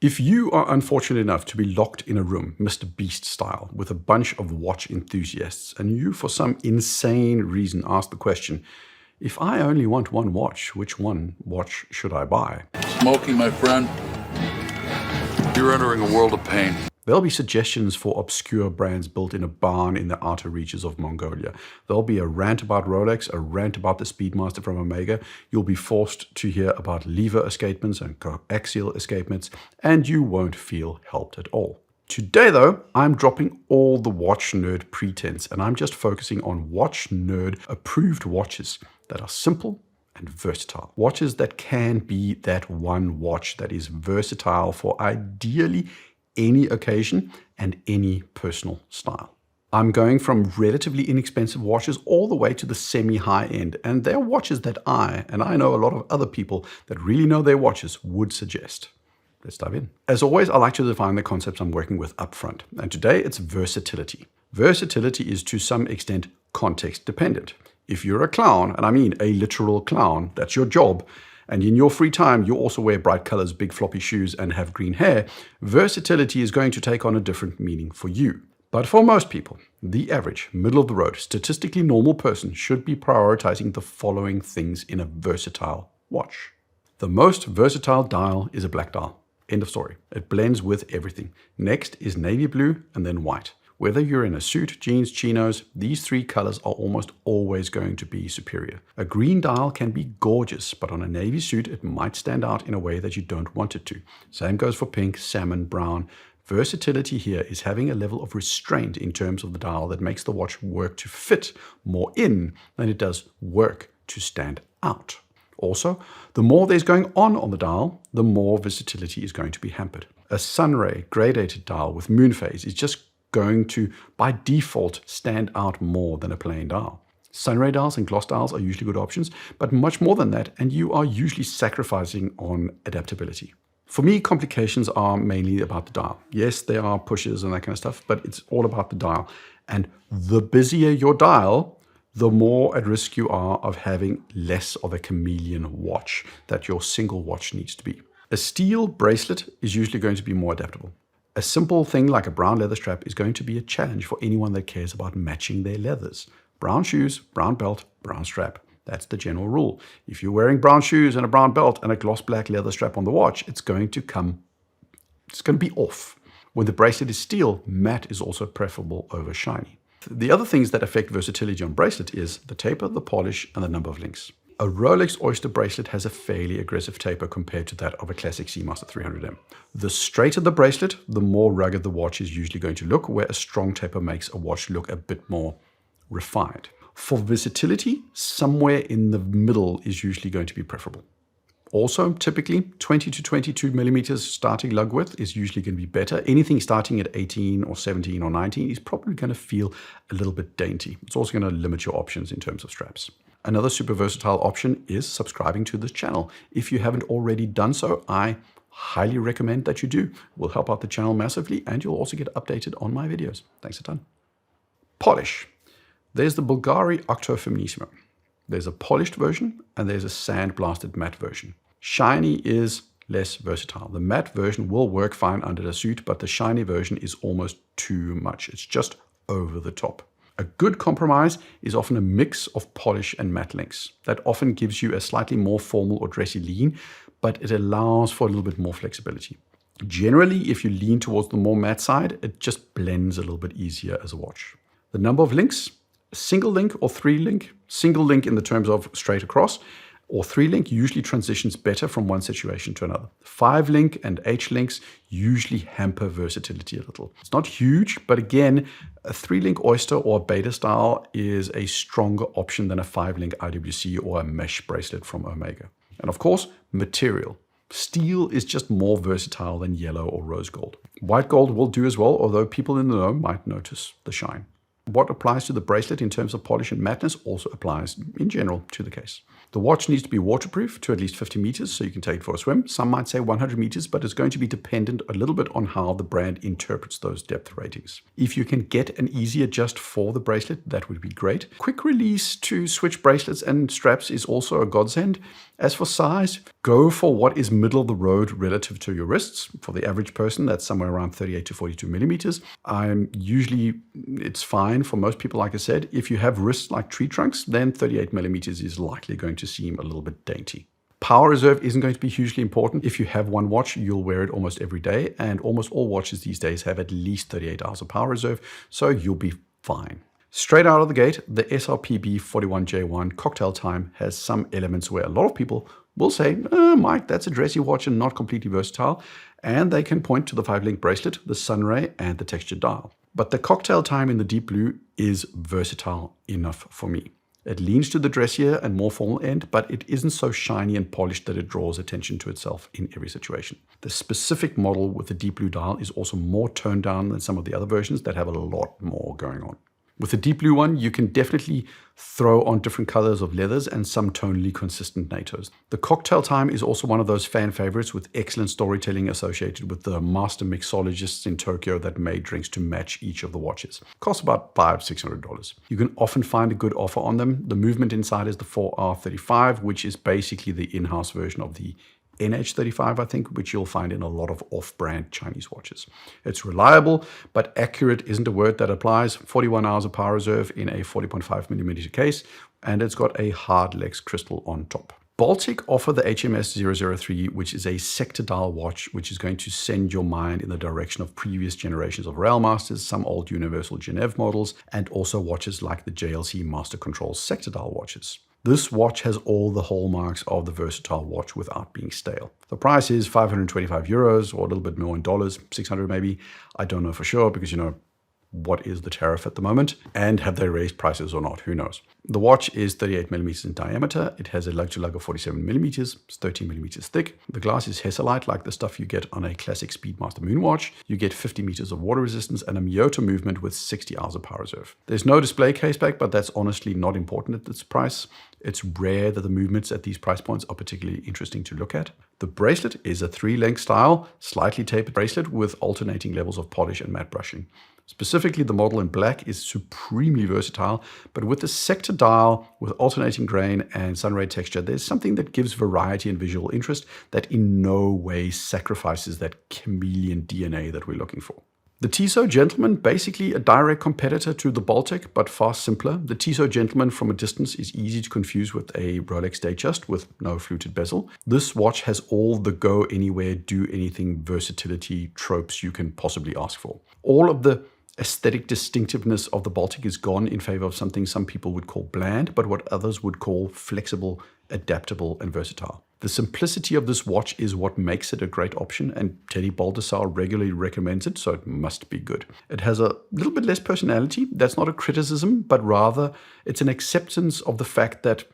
If you are unfortunate enough to be locked in a room, Mr. Beast style, with a bunch of watch enthusiasts, and you for some insane reason ask the question, if I only want one watch, which one watch should I buy? Smokey, my friend, you're entering a world of pain. There'll be suggestions for obscure brands built in a barn in the outer reaches of Mongolia. There'll be a rant about Rolex, a rant about the Speedmaster from Omega. You'll be forced to hear about lever escapements and coaxial escapements, and you won't feel helped at all. Today, though, I'm dropping all the watch nerd pretense, and I'm just focusing on watch nerd approved watches that are simple and versatile. Watches that can be that one watch that is versatile for ideally any occasion and any personal style. I'm going from relatively inexpensive watches all the way to the semi-high end, and they're watches that I know a lot of other people that really know their watches would suggest. Let's dive in. As always, I like to define the concepts I'm working with up front, and today it's versatility. Versatility is to some extent context dependent. If you're a clown, and I mean a literal clown, that's your job, and in your free time, you also wear bright colors, big floppy shoes, and have green hair, versatility is going to take on a different meaning for you. But for most people, the average, middle-of-the-road, statistically normal person should be prioritizing the following things in a versatile watch. The most versatile dial is a black dial. End of story. It blends with everything. Next is navy blue and then white. Whether you're in a suit, jeans, chinos, these three colors are almost always going to be superior. A green dial can be gorgeous, but on a navy suit, it might stand out in a way that you don't want it to. Same goes for pink, salmon, brown. Versatility here is having a level of restraint in terms of the dial that makes the watch work to fit more in than it does work to stand out. Also, the more there's going on the dial, the more versatility is going to be hampered. A Sunray gradated dial with moon phase is just going to, by default, stand out more than a plain dial. Sunray dials and gloss dials are usually good options, but much more than that, and you are usually sacrificing on adaptability. For me, complications are mainly about the dial. Yes, there are pushes and that kind of stuff, but it's all about the dial. And the busier your dial, the more at risk you are of having less of a chameleon watch that your single watch needs to be. A steel bracelet is usually going to be more adaptable. A simple thing like a brown leather strap is going to be a challenge for anyone that cares about matching their leathers. Brown shoes, brown belt, brown strap. That's the general rule. If you're wearing brown shoes and a brown belt and a gloss black leather strap on the watch, it's going to be off. When the bracelet is steel, matte is also preferable over shiny. The other things that affect versatility on bracelet is the taper, the polish, and the number of links. A Rolex Oyster bracelet has a fairly aggressive taper compared to that of a classic Seamaster 300M. The straighter the bracelet, the more rugged the watch is usually going to look, where a strong taper makes a watch look a bit more refined. For versatility, somewhere in the middle is usually going to be preferable. Also, typically 20 to 22 millimeters starting lug width is usually going to be better. Anything starting at 18 or 17 or 19 is probably going to feel a little bit dainty. It's also going to limit your options in terms of straps. Another super versatile option is subscribing to this channel. If you haven't already done so, I highly recommend that you do. It will help out the channel massively, and you'll also get updated on my videos. Thanks a ton. Polish. There's the Bulgari Octo Feminissimo. There's a polished version, and there's a sandblasted matte version. Shiny is less versatile. The matte version will work fine under the suit, but the shiny version is almost too much. It's just over the top. A good compromise is often a mix of polish and matte links. That often gives you a slightly more formal or dressy lean, but it allows for a little bit more flexibility. Generally, if you lean towards the more matte side, it just blends a little bit easier as a watch. The number of links, single link or three link. Single link in the terms of straight across, or 3-link usually transitions better from one situation to another. 5-link and H-links usually hamper versatility a little. It's not huge, but again, a 3-link Oyster or a Beta style is a stronger option than a 5-link IWC or a mesh bracelet from Omega. And of course, material. Steel is just more versatile than yellow or rose gold. White gold will do as well, although people in the know might notice the shine. What applies to the bracelet in terms of polish and matteness also applies in general to the case. The watch needs to be waterproof to at least 50 meters so you can take it for a swim. Some might say 100 meters, but it's going to be dependent a little bit on how the brand interprets those depth ratings. If you can get an easy adjust for the bracelet, that would be great. Quick release to switch bracelets and straps is also a godsend. As for size, go for what is middle of the road relative to your wrists. For the average person, that's somewhere around 38 to 42 millimeters. It's fine for most people, like I said. If you have wrists like tree trunks, then 38 millimeters is likely going to seem a little bit dainty. Power reserve isn't going to be hugely important. If you have one watch, you'll wear it almost every day, and almost all watches these days have at least 38 hours of power reserve, so you'll be fine. Straight out of the gate, the SRPB 41J1 Cocktail Time has some elements where a lot of people will say, Mike, that's a dressy watch and not completely versatile, and they can point to the 5-link bracelet, the Sunray, and the textured dial. But the Cocktail Time in the deep blue is versatile enough for me. It leans to the dressier and more formal end, but it isn't so shiny and polished that it draws attention to itself in every situation. The specific model with the deep blue dial is also more toned down than some of the other versions that have a lot more going on. With the deep blue one, you can definitely throw on different colors of leathers and some tonally consistent NATOs. The Cocktail Time is also one of those fan favorites with excellent storytelling associated with the master mixologists in Tokyo that made drinks to match each of the watches. Costs about $500-600. You can often find a good offer on them. The movement inside is the 4R35, which is basically the in-house version of the NH35, I think, which you'll find in a lot of off-brand Chinese watches. It's reliable, but accurate isn't a word that applies. 41 hours of power reserve in a 40.5 millimeter case, and it's got a hard Lex crystal on top. Baltic offer the HMS 003, which is a sector dial watch, which is going to send your mind in the direction of previous generations of Railmasters, some old Universal Genève models, and also watches like the JLC Master Control sector dial watches. This watch has all the hallmarks of the versatile watch without being stale. The price is €525 or a little bit more in dollars, 600 maybe. I don't know for sure because, what is the tariff at the moment? And have they raised prices or not? Who knows? The watch is 38 millimeters in diameter. It has a lug-to-lug of 47 millimeters. It's 13 millimeters thick. The glass is Hesalite, like the stuff you get on a classic Speedmaster Moonwatch. You get 50 meters of water resistance and a Miyota movement with 60 hours of power reserve. There's no display case back, but that's honestly not important at this price. It's rare that the movements at these price points are particularly interesting to look at. The bracelet is a 3-link style, slightly tapered bracelet with alternating levels of polish and matte brushing. Specifically, the model in black is supremely versatile, but with the sector dial with alternating grain and sunray texture, there's something that gives variety and visual interest that in no way sacrifices that chameleon DNA that we're looking for. The Tissot Gentleman, basically a direct competitor to the Baltic, but far simpler. The Tissot Gentleman from a distance is easy to confuse with a Rolex Datejust with no fluted bezel. This watch has all the go anywhere, do anything versatility tropes you can possibly ask for. All of the aesthetic distinctiveness of the Baltic is gone in favor of something some people would call bland, but what others would call flexible, adaptable, and versatile. The simplicity of this watch is what makes it a great option, and Teddy Baldassar regularly recommends it, so it must be good. It has a little bit less personality. That's not a criticism, but rather it's an acceptance of the fact that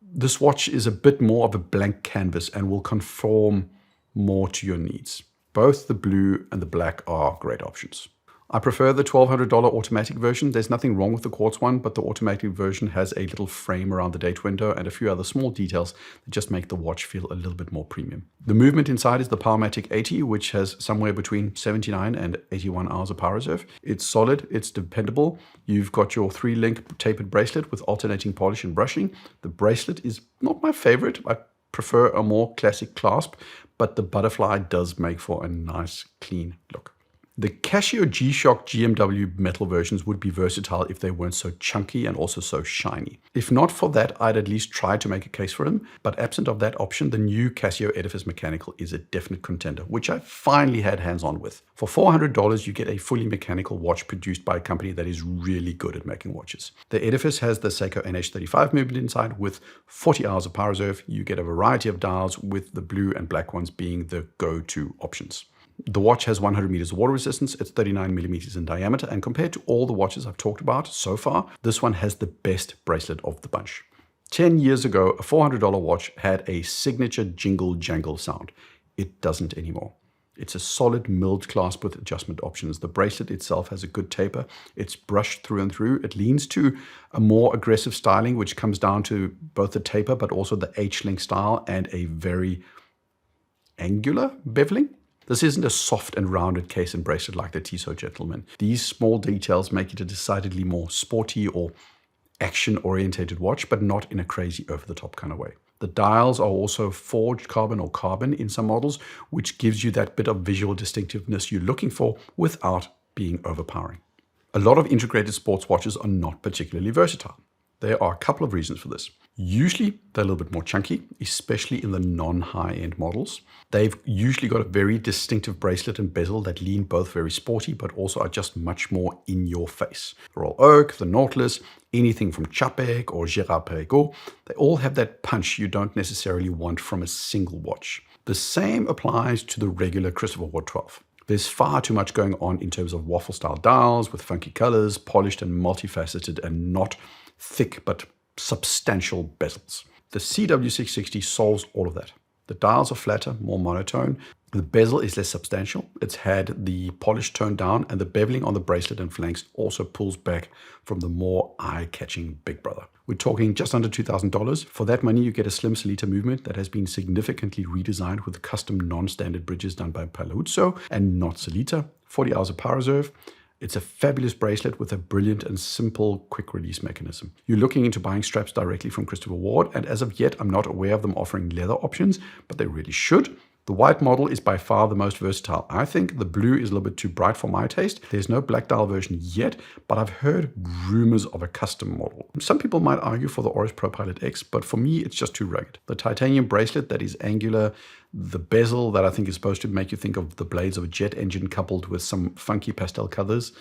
this watch is a bit more of a blank canvas and will conform more to your needs. Both the blue and the black are great options. I prefer the $1,200 automatic version. There's nothing wrong with the quartz one, but the automatic version has a little frame around the date window and a few other small details that just make the watch feel a little bit more premium. The movement inside is the Powermatic 80, which has somewhere between 79 and 81 hours of power reserve. It's solid, it's dependable. You've got your 3-link tapered bracelet with alternating polish and brushing. The bracelet is not my favorite. I prefer a more classic clasp, but the butterfly does make for a nice, clean look. The Casio G-Shock GMW metal versions would be versatile if they weren't so chunky and also so shiny. If not for that, I'd at least try to make a case for them, but absent of that option, the new Casio Edifice Mechanical is a definite contender, which I finally had hands-on with. For $400, you get a fully mechanical watch produced by a company that is really good at making watches. The Edifice has the Seiko NH35 movement inside with 40 hours of power reserve. You get a variety of dials, with the blue and black ones being the go-to options. The watch has 100 meters of water resistance. It's 39 millimeters in diameter, and compared to all the watches I've talked about so far, this one has the best bracelet of the bunch. 10 years ago, a $400 watch had a signature jingle jangle sound. It doesn't anymore. It's a solid milled clasp with adjustment options. The bracelet itself has a good taper. It's brushed through and through. It leans to a more aggressive styling, which comes down to both the taper, but also the H-link style and a very angular beveling. This isn't a soft and rounded case and bracelet like the Tissot Gentleman. These small details make it a decidedly more sporty or action-orientated watch, but not in a crazy over-the-top kind of way. The dials are also forged carbon or carbon in some models, which gives you that bit of visual distinctiveness you're looking for without being overpowering. A lot of integrated sports watches are not particularly versatile. There are a couple of reasons for this. Usually, they're a little bit more chunky, especially in the non-high-end models. They've usually got a very distinctive bracelet and bezel that lean both very sporty, but also are just much more in your face. The Royal Oak, the Nautilus, anything from Chapek or Girard-Perregaux, they all have that punch you don't necessarily want from a single watch. The same applies to the regular Christopher Ward 12. There's far too much going on in terms of waffle-style dials with funky colors, polished and multifaceted and not thick but substantial bezels. The CW660 solves all of that. The dials are flatter, more monotone. The bezel is less substantial. It's had the polish toned down, and the beveling on the bracelet and flanks also pulls back from the more eye-catching Big Brother. We're talking just under $2,000. For that money, you get a slim Sellita movement that has been significantly redesigned with custom non-standard bridges done by Palazzo and not Sellita. 40 hours of power reserve. It's a fabulous bracelet with a brilliant and simple quick release mechanism. You're looking into buying straps directly from Christopher Ward, and as of yet, I'm not aware of them offering leather options, but they really should. The white model is by far the most versatile. I think the blue is a little bit too bright for my taste. There's no black dial version yet, but I've heard rumors of a custom model. Some people might argue for the Oris Pro Pilot X, but for me, it's just too rugged. The titanium bracelet that is angular, the bezel that I think is supposed to make you think of the blades of a jet engine coupled with some funky pastel colors,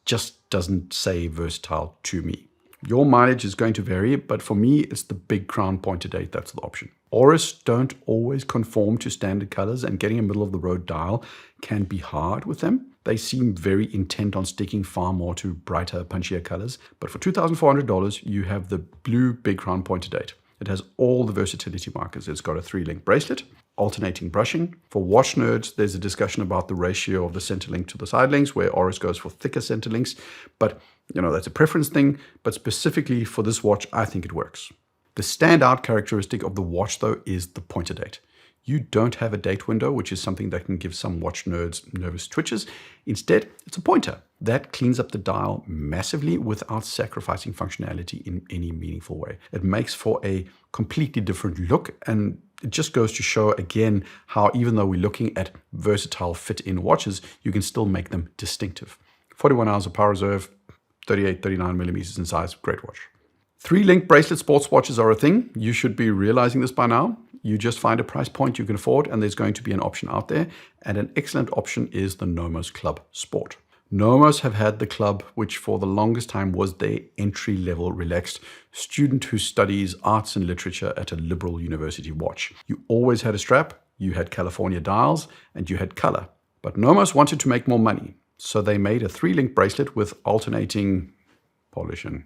just doesn't say versatile to me. Your mileage is going to vary, but for me, it's the big crown pointed date that's the option. Oris don't always conform to standard colors, and getting a middle-of-the-road dial can be hard with them. They seem very intent on sticking far more to brighter, punchier colors. But for $2,400, you have the blue big crown pointed date. It has all the versatility markers. It's got a 3-link bracelet, alternating brushing. For watch nerds, there's a discussion about the ratio of the center link to the side links, where Oris goes for thicker center links. But, that's a preference thing. But specifically for this watch, I think it works. The standout characteristic of the watch, though, is the pointer date. You don't have a date window, which is something that can give some watch nerds nervous twitches. Instead, it's a pointer. That cleans up the dial massively without sacrificing functionality in any meaningful way. It makes for a completely different look, and it just goes to show again how even though we're looking at versatile fit-in watches, you can still make them distinctive. 41 hours of power reserve, 38, 39 millimeters in size, great watch. 3-link bracelet sports watches are a thing. You should be realizing this by now. You just find a price point you can afford, and there's going to be an option out there. And an excellent option is the Nomos Club Sport. Nomos have had the club, which for the longest time was their entry-level relaxed student who studies arts and literature at a liberal university watch. You always had a strap, you had California dials, and you had color. But Nomos wanted to make more money, so they made a 3-link bracelet with alternating polish and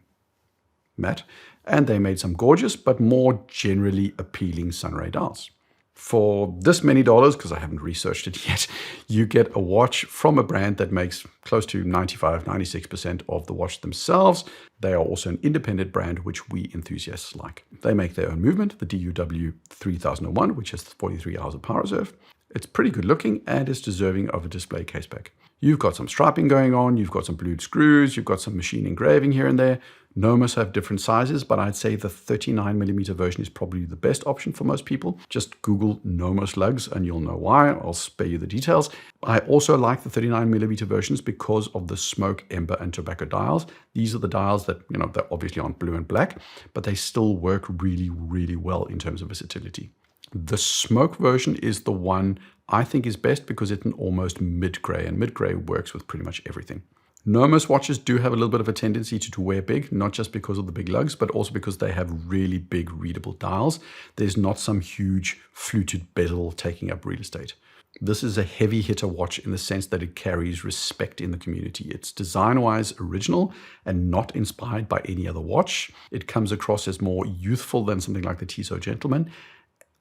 matte, and they made some gorgeous but more generally appealing Sunray dials. For this many dollars, because I haven't researched it yet, you get a watch from a brand that makes close to 95-96% of the watch themselves. They are also an independent brand, which we enthusiasts like. They make their own movement, the DUW 3001, which has 43 hours of power reserve. It's pretty good looking and is deserving of a display case back. You've got some striping going on, you've got some blued screws, you've got some machine engraving here and there. Nomos have different sizes, but I'd say the 39mm version is probably the best option for most people. Just Google Nomos lugs and you'll know why. I'll spare you the details. I also like the 39mm versions because of the smoke, ember, and tobacco dials. These are the dials that, they obviously aren't blue and black, but they still work really, really well in terms of versatility. The smoke version is the one I think is best because it's an almost mid-gray, and mid-gray works with pretty much everything. Nomos watches do have a little bit of a tendency to wear big, not just because of the big lugs, but also because they have really big readable dials. There's not some huge fluted bezel taking up real estate. This is a heavy hitter watch in the sense that it carries respect in the community. It's design-wise original and not inspired by any other watch. It comes across as more youthful than something like the Tissot Gentleman.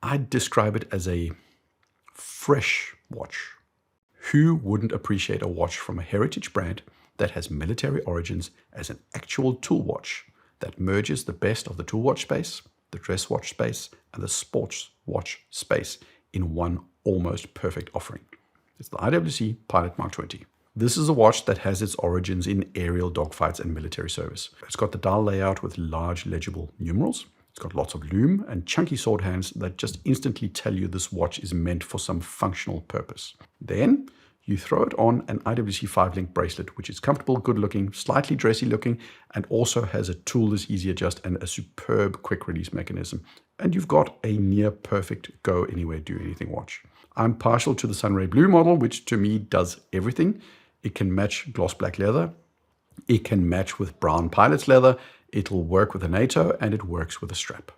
I'd describe it as a fresh watch. Who wouldn't appreciate a watch from a heritage brand that has military origins as an actual tool watch that merges the best of the tool watch space, the dress watch space, and the sports watch space in one almost perfect offering? It's the IWC Pilot Mark 20. This is a watch that has its origins in aerial dogfights and military service. It's got the dial layout with large legible numerals. It's got lots of lume and chunky sword hands that just instantly tell you this watch is meant for some functional purpose. Then you throw it on an IWC 5-link bracelet, which is comfortable, good looking, slightly dressy looking, and also has a toolless easy adjust and a superb quick release mechanism. And you've got a near perfect go anywhere, do anything watch. I'm partial to the Sunray Blue model, which to me does everything. It can match gloss black leather. It can match with brown pilot's leather. It'll work with a NATO, and it works with a strap.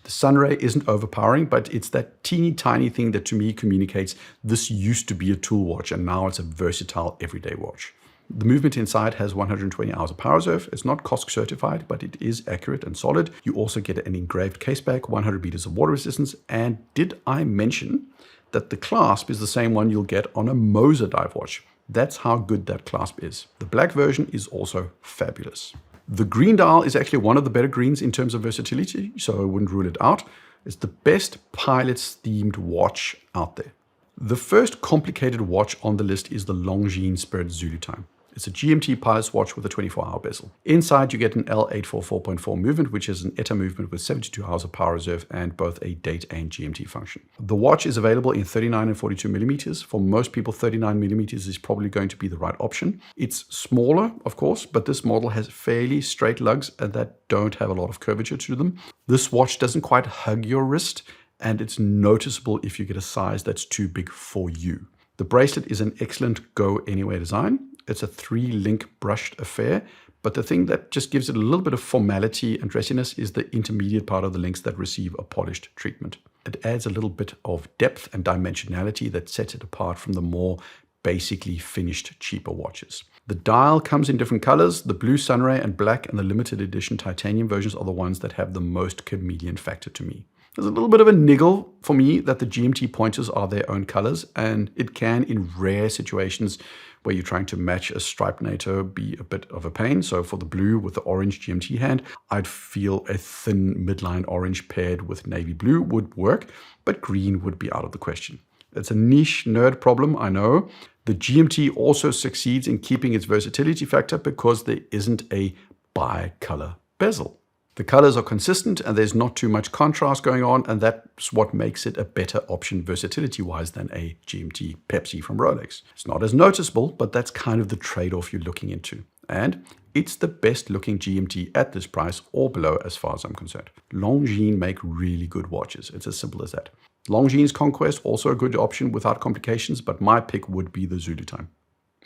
The Sunray isn't overpowering, but it's that teeny tiny thing that to me communicates this used to be a tool watch and now it's a versatile everyday watch. The movement inside has 120 hours of power reserve. It's not COSC certified, but it is accurate and solid. You also get an engraved case back, 100 meters of water resistance. And did I mention that the clasp is the same one you'll get on a Moser dive watch? That's how good that clasp is. The black version is also fabulous. The green dial is actually one of the better greens in terms of versatility, so I wouldn't rule it out. It's the best pilot's themed watch out there. The first complicated watch on the list is the Longines Spirit Zulu Time. It's a GMT pilot's watch with a 24-hour bezel. Inside, you get an L844.4 movement, which is an ETA movement with 72 hours of power reserve and both a date and GMT function. The watch is available in 39 and 42 millimeters. For most people, 39 millimeters is probably going to be the right option. It's smaller, of course, but this model has fairly straight lugs that don't have a lot of curvature to them. This watch doesn't quite hug your wrist, and it's noticeable if you get a size that's too big for you. The bracelet is an excellent go anywhere design. It's a 3-link brushed affair, but the thing that just gives it a little bit of formality and dressiness is the intermediate part of the links that receive a polished treatment. It adds a little bit of depth and dimensionality that sets it apart from the more basically finished cheaper watches. The dial comes in different colors. The blue Sunray and black and the limited edition titanium versions are the ones that have the most chameleon factor to me. There's a little bit of a niggle for me that the GMT pointers are their own colors, and it can, in rare situations where you're trying to match a striped NATO, be a bit of a pain. So for the blue with the orange GMT hand, I'd feel a thin midline orange paired with navy blue would work, but green would be out of the question. It's a niche nerd problem, I know. The GMT also succeeds in keeping its versatility factor because there isn't a bi-color bezel. The colors are consistent and there's not too much contrast going on, and that's what makes it a better option versatility-wise than a GMT Pepsi from Rolex. It's not as noticeable, but that's kind of the trade-off you're looking into. And it's the best looking GMT at this price or below as far as I'm concerned. Longines make really good watches. It's as simple as that. Longines Conquest, also a good option without complications, but my pick would be the Zulu Time.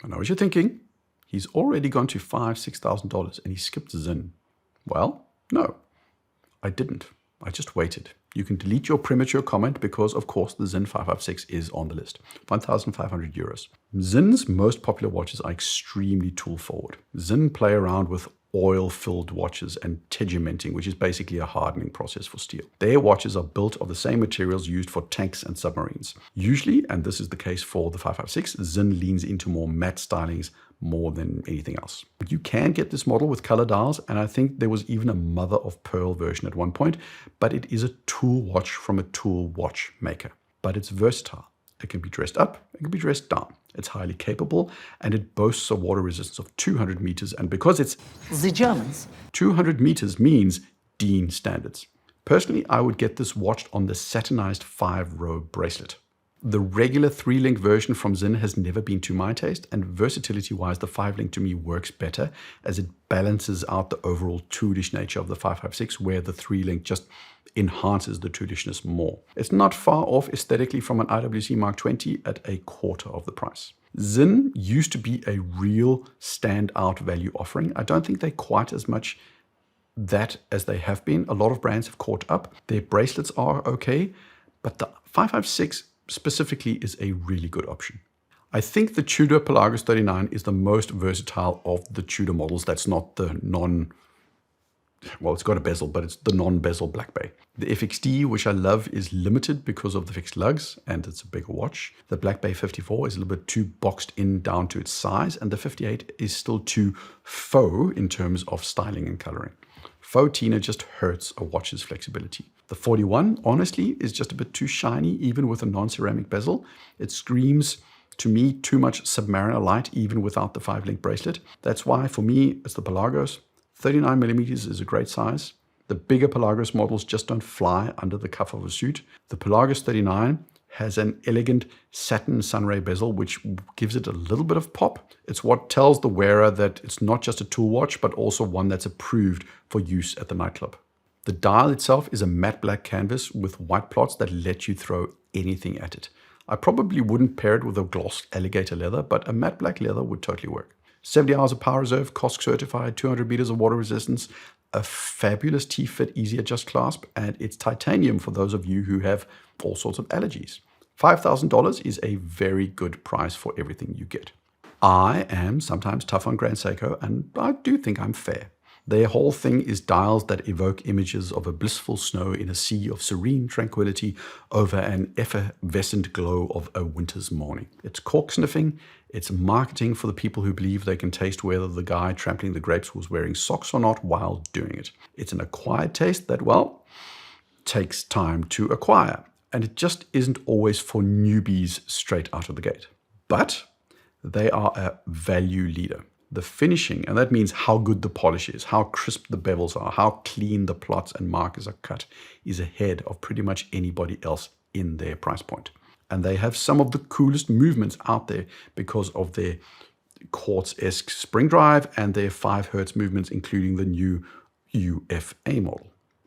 I know what you're thinking. He's already gone to $5,000-$6,000 and he skipped Zin. Well, no, I didn't. I just waited. You can delete your premature comment because, of course, the Zin 556 is on the list. 1,500 euros. Zin's most popular watches are extremely tool forward. Zin play around with oil-filled watches and tegimenting, which is basically a hardening process for steel. Their watches are built of the same materials used for tanks and submarines. Usually, and this is the case for the 556, Zin leans into more matte stylings more than anything else. But you can get this model with color dials, and I think there was even a mother of pearl version at one point, but it is a tool watch from a tool watch maker. But it's versatile. It can be dressed up, it can be dressed down. It's highly capable, and it boasts a water resistance of 200 meters, and because it's the Germans, 200 meters means DIN standards. Personally, I would get this watched on the satinized 5-row bracelet. The regular 3-link version from Zin has never been to my taste, and versatility-wise, the 5-link to me works better as it balances out the overall toolish nature of the 556, where the 3-link just enhances the toolishness more. It's not far off aesthetically from an IWC Mark 20 at a quarter of the price. Zin used to be a real standout value offering. I don't think they're quite as much that as they have been. A lot of brands have caught up. Their bracelets are okay, but the 556 specifically is a really good option. I think the Tudor Pelagos 39 is the most versatile of the Tudor models. That's not the well, it's got a bezel, but it's the non-bezel Black Bay. The FXD, which I love, is limited because of the fixed lugs, and it's a bigger watch. The Black Bay 54 is a little bit too boxed in down to its size, and the 58 is still too faux in terms of styling and coloring. Faux Tina just hurts a watch's flexibility. The 41, honestly, is just a bit too shiny, even with a non-ceramic bezel. It screams, to me, too much Submariner light, even without the 5-link bracelet. That's why, for me, it's the Pelagos. 39 millimeters is a great size. The bigger Pelagos models just don't fly under the cuff of a suit. The Pelagos 39 has an elegant satin sunray bezel, which gives it a little bit of pop. It's what tells the wearer that it's not just a tool watch, but also one that's approved for use at the nightclub. The dial itself is a matte black canvas with white plots that let you throw anything at it. I probably wouldn't pair it with a gloss alligator leather, but a matte black leather would totally work. 70 hours of power reserve, COSC certified, 200 meters of water resistance, a fabulous T-Fit easy adjust clasp, and it's titanium for those of you who have all sorts of allergies. $5,000 is a very good price for everything you get. I am sometimes tough on Grand Seiko, and I do think I'm fair. Their whole thing is dials that evoke images of a blissful snow in a sea of serene tranquility over an effervescent glow of a winter's morning. It's cork sniffing, it's marketing for the people who believe they can taste whether the guy trampling the grapes was wearing socks or not while doing it. It's an acquired taste that, well, takes time to acquire, and it just isn't always for newbies straight out of the gate. But they are a value leader. The finishing, and that means how good the polish is, how crisp the bevels are, how clean the plots and markers are cut, is ahead of pretty much anybody else in their price point. And they have some of the coolest movements out there because of their quartz-esque spring drive and their 5 Hz movements, including the new UFA model.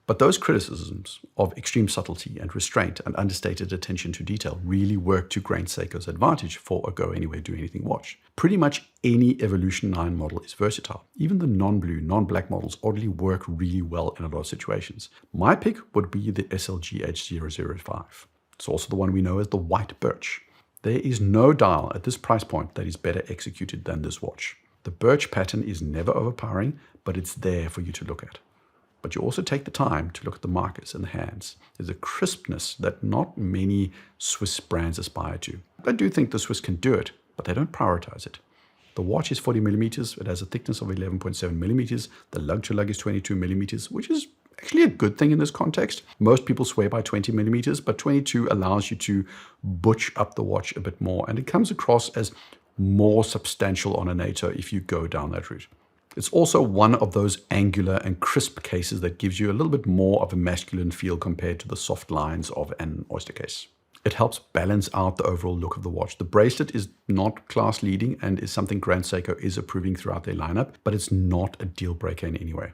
But those criticisms of extreme subtlety and restraint and understated attention to detail really work to Grand Seiko's advantage for a go anywhere, do anything watch. Pretty much any Evolution 9 model is versatile. Even the non-blue, non-black models oddly work really well in a lot of situations. My pick would be the SLG H005. It's also the one we know as the white birch. There is no dial at this price point that is better executed than this watch. The birch pattern is never overpowering, but it's there for you to look at. But you also take the time to look at the markers and the hands. There's a crispness that not many Swiss brands aspire to. I do think the Swiss can do it, but they don't prioritize it. The watch is 40 millimeters. It has a thickness of 11.7 millimeters. The lug-to-lug is 22 millimeters, which is actually a good thing in this context. Most people swear by 20 millimeters, but 22 allows you to butch up the watch a bit more, and it comes across as more substantial on a NATO if you go down that route. It's also one of those angular and crisp cases that gives you a little bit more of a masculine feel compared to the soft lines of an Oyster case. It helps balance out the overall look of the watch. The bracelet is not class leading and is something Grand Seiko is approving throughout their lineup, but it's not a deal breaker in any way.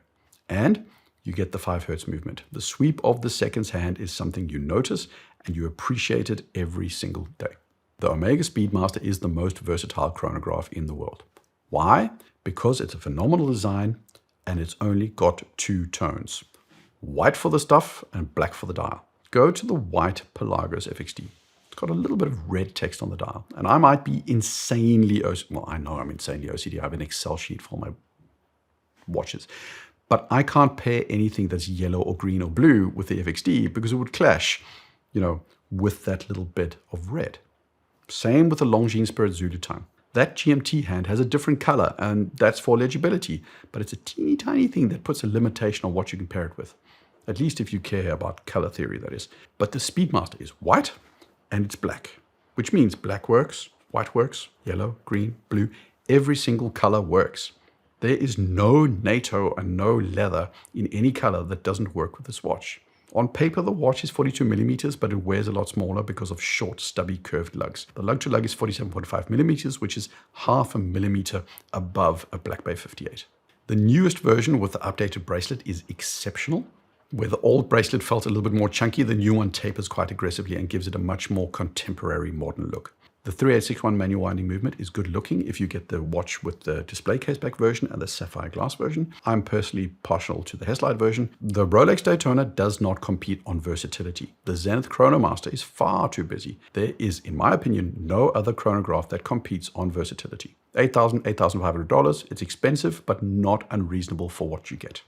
And you get the 5 Hz movement. The sweep of the seconds hand is something you notice and you appreciate it every single day. The Omega Speedmaster is the most versatile chronograph in the world. Why? Because it's a phenomenal design and it's only got 2 tones. White for the stuff and black for the dial. Go to the white Pelagos FXD. It's got a little bit of red text on the dial. And I might be insanely OCD. Well, I know I'm insanely OCD. I have an Excel sheet for my watches. But I can't pair anything that's yellow or green or blue with the FXD because it would clash, with that little bit of red. Same with the Longines Spirit Zulu tongue. That GMT hand has a different color, and that's for legibility, but it's a teeny tiny thing that puts a limitation on what you can pair it with. At least if you care about color theory, that is. But the Speedmaster is white and it's black, which means black works, white works, yellow, green, blue, every single color works. There is no NATO and no leather in any color that doesn't work with this watch. On paper, the watch is 42 millimeters, but it wears a lot smaller because of short, stubby, curved lugs. The lug-to-lug is 47.5 millimeters, which is half a millimeter above a Black Bay 58. The newest version with the updated bracelet is exceptional. Where the old bracelet felt a little bit more chunky, the new one tapers quite aggressively and gives it a much more contemporary, modern look. The 3861 manual winding movement is good looking if you get the watch with the display case back version and the sapphire glass version. I'm personally partial to the Heslide version. The Rolex Daytona does not compete on versatility. The Zenith Chronomaster is far too busy. There is, in my opinion, no other chronograph that competes on versatility. $8,000, $8,500. It's expensive, but not unreasonable for what you get.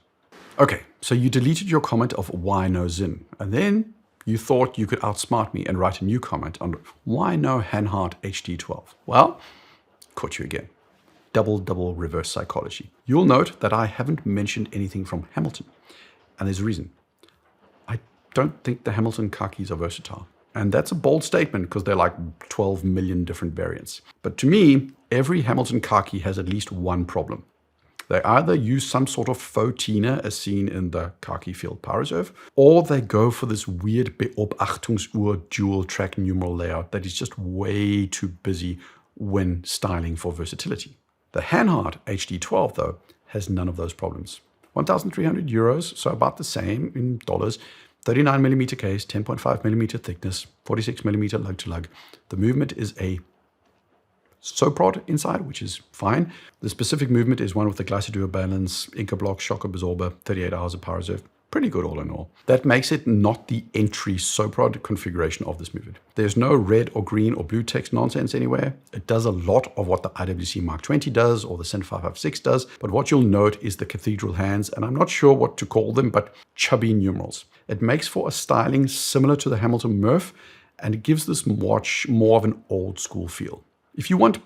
Okay, so you deleted your comment of why no Zin, and then you thought you could outsmart me and write a new comment on why no Hanhart HD12. Well, caught you again. Double reverse psychology. You'll note that I haven't mentioned anything from Hamilton, and there's a reason. I don't think the Hamilton car keys are versatile. And that's a bold statement because they're like 12 million different variants. But to me, every Hamilton car key has at least one problem. They either use some sort of faux Tina as seen in the car key field power reserve, or they go for this weird Beobachtungsuhr dual track numeral layout that is just way too busy when styling for versatility. The Hanhart HD12 though has none of those problems. 1,300 euros, so about the same in dollars. 39mm case, 10.5mm thickness, 46mm lug to lug. The movement is a Soprod inside, which is fine. The specific movement is one with the Glasidur balance, Inca block, shock absorber, 38 hours of power reserve. Pretty good all in all. That makes it not the entry Soprod configuration of this movement. There's no red or green or blue text nonsense anywhere. It does a lot of what the IWC Mark 20 does or the Cent 556 does, but what you'll note is the cathedral hands, and I'm not sure what to call them, but chubby numerals. It makes for a styling similar to the Hamilton Murph, and it gives this watch more of an old school feel. If you want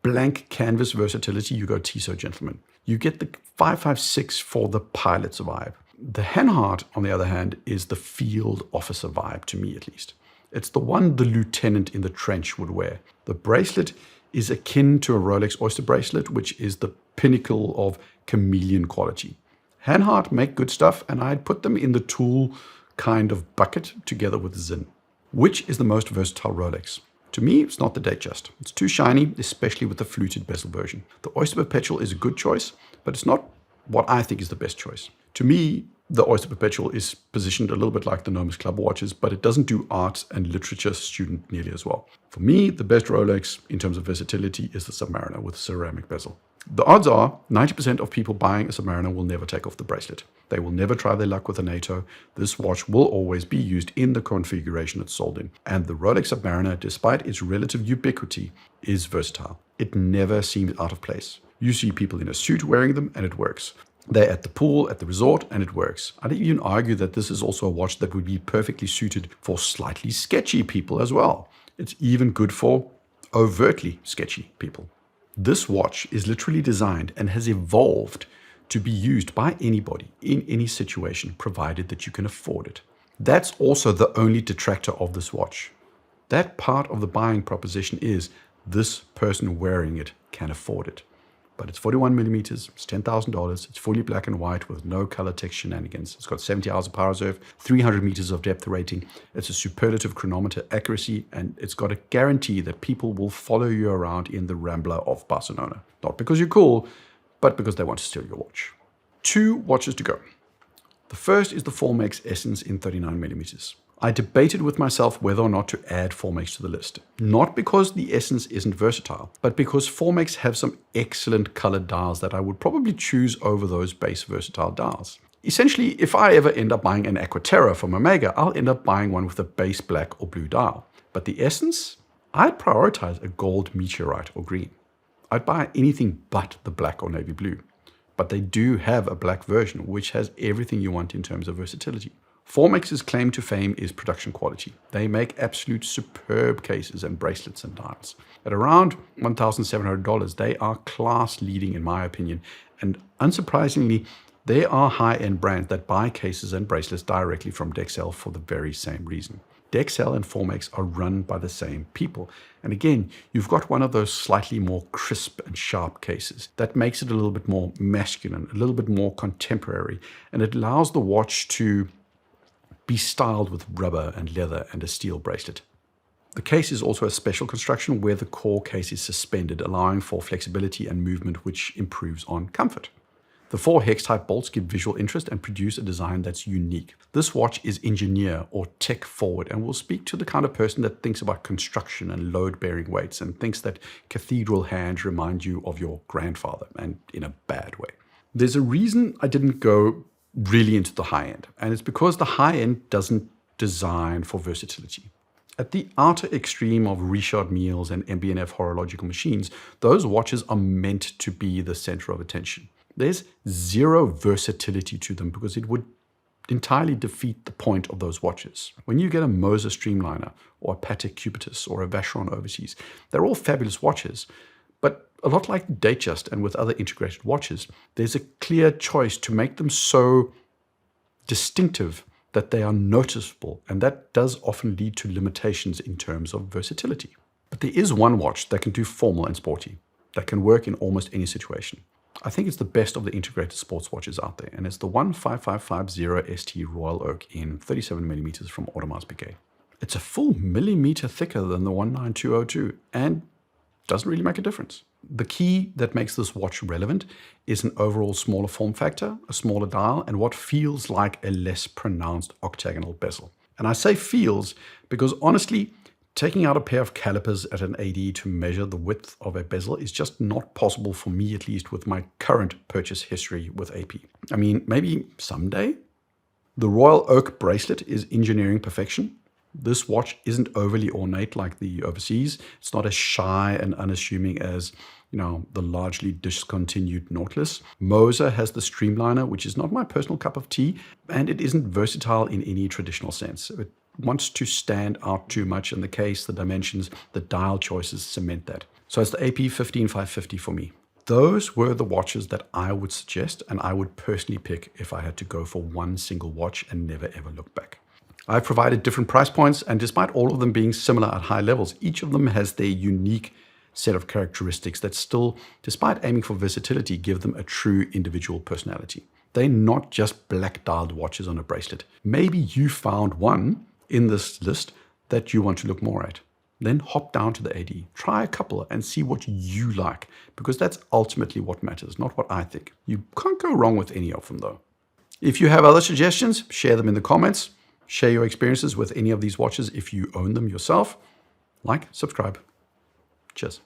blank canvas versatility, you go Tissot, gentlemen. You get the 556 for the pilot's vibe. The Hanhart, on the other hand, is the field officer vibe, to me at least. It's the one the lieutenant in the trench would wear. The bracelet is akin to a Rolex Oyster bracelet, which is the pinnacle of chameleon quality. Hanhart make good stuff, and I'd put them in the tool kind of bucket together with Zin. Which is the most versatile Rolex? To me, it's not the Datejust. It's too shiny, especially with the fluted bezel version. The Oyster Perpetual is a good choice, but it's not what I think is the best choice. To me, the Oyster Perpetual is positioned a little bit like the Nomis Club watches, but it doesn't do art and literature student nearly as well. For me, the best Rolex in terms of versatility is the Submariner with ceramic bezel. The odds are 90% of people buying a Submariner will never take off the bracelet. They will never try their luck with a NATO. This watch will always be used in the configuration it's sold in. And the Rolex Submariner, despite its relative ubiquity, is versatile. It never seems out of place. You see people in a suit wearing them and it works. They're at the pool, at the resort, and it works. I'd even argue that this is also a watch that would be perfectly suited for slightly sketchy people as well. It's even good for overtly sketchy people. This watch is literally designed and has evolved to be used by anybody in any situation, provided that you can afford it. That's also the only detractor of this watch. That part of the buying proposition is this person wearing it can afford it. But it's 41mm, it's $10,000, it's fully black and white with no color text shenanigans. It's got 70 hours of power reserve, 300 meters of depth rating. It's a superlative chronometer accuracy, and it's got a guarantee that people will follow you around in the Rambler of Barcelona. Not because you're cool, but because they want to steal your watch. 2 watches to go. The first is the Formex Essence in 39mm. I debated with myself whether or not to add Formex to the list. Not because the Essence isn't versatile, but because Formex have some excellent colored dials that I would probably choose over those base versatile dials. Essentially, if I ever end up buying an Aquaterra from Omega, I'll end up buying one with a base black or blue dial. But the Essence, I'd prioritize a gold meteorite or green. I'd buy anything but the black or navy blue. But they do have a black version, which has everything you want in terms of versatility. Formex's claim to fame is production quality. They make absolute superb cases and bracelets and dials. At around $1,700, they are class leading in my opinion, and unsurprisingly, they are high-end brands that buy cases and bracelets directly from Dexcel for the very same reason. Dexcel and Formex are run by the same people. And again, you've got one of those slightly more crisp and sharp cases that makes it a little bit more masculine, a little bit more contemporary, and it allows the watch to be styled with rubber and leather and a steel bracelet. The case is also a special construction where the core case is suspended, allowing for flexibility and movement, which improves on comfort. The 4 hex-type bolts give visual interest and produce a design that's unique. This watch is engineer or tech forward and will speak to the kind of person that thinks about construction and load-bearing weights and thinks that cathedral hands remind you of your grandfather, and in a bad way. There's a reason I didn't go really into the high end, and it's because the high end doesn't design for versatility. At the outer extreme of Richard Mille and MB&F horological machines, those watches are meant to be the center of attention. There's zero versatility to them because it would entirely defeat the point of those watches. When you get a Moser Streamliner or a Patek Cubitus or a Vacheron Overseas, they're all fabulous watches, but a lot like Datejust and with other integrated watches, there's a clear choice to make them so distinctive that they are noticeable, and that does often lead to limitations in terms of versatility. But there is one watch that can do formal and sporty, that can work in almost any situation. I think it's the best of the integrated sports watches out there, and it's the 15550 ST Royal Oak in 37mm from Audemars Piguet. It's a full millimeter thicker than the 19202 and doesn't really make a difference. The key that makes this watch relevant is an overall smaller form factor, a smaller dial, and what feels like a less pronounced octagonal bezel. And I say feels because honestly, taking out a pair of calipers at an AD to measure the width of a bezel is just not possible for me, at least with my current purchase history with AP. I mean, maybe someday. The Royal Oak bracelet is engineering perfection. This watch isn't overly ornate like the Overseas. It's not as shy and unassuming as, the largely discontinued Nautilus. Moser has the Streamliner, which is not my personal cup of tea, and it isn't versatile in any traditional sense. It wants to stand out too much, and the case, the dimensions, the dial choices cement that. So it's the AP 15550 for me. Those were the watches that I would suggest, and I would personally pick if I had to go for one single watch and never ever look back. I've provided different price points, and despite all of them being similar at high levels, each of them has their unique set of characteristics that still, despite aiming for versatility, give them a true individual personality. They're not just black dialed watches on a bracelet. Maybe you found one in this list that you want to look more at. Then hop down to the AD, try a couple and see what you like, because that's ultimately what matters, not what I think. You can't go wrong with any of them though. If you have other suggestions, share them in the comments. Share your experiences with any of these watches if you own them yourself. Like, subscribe. Cheers.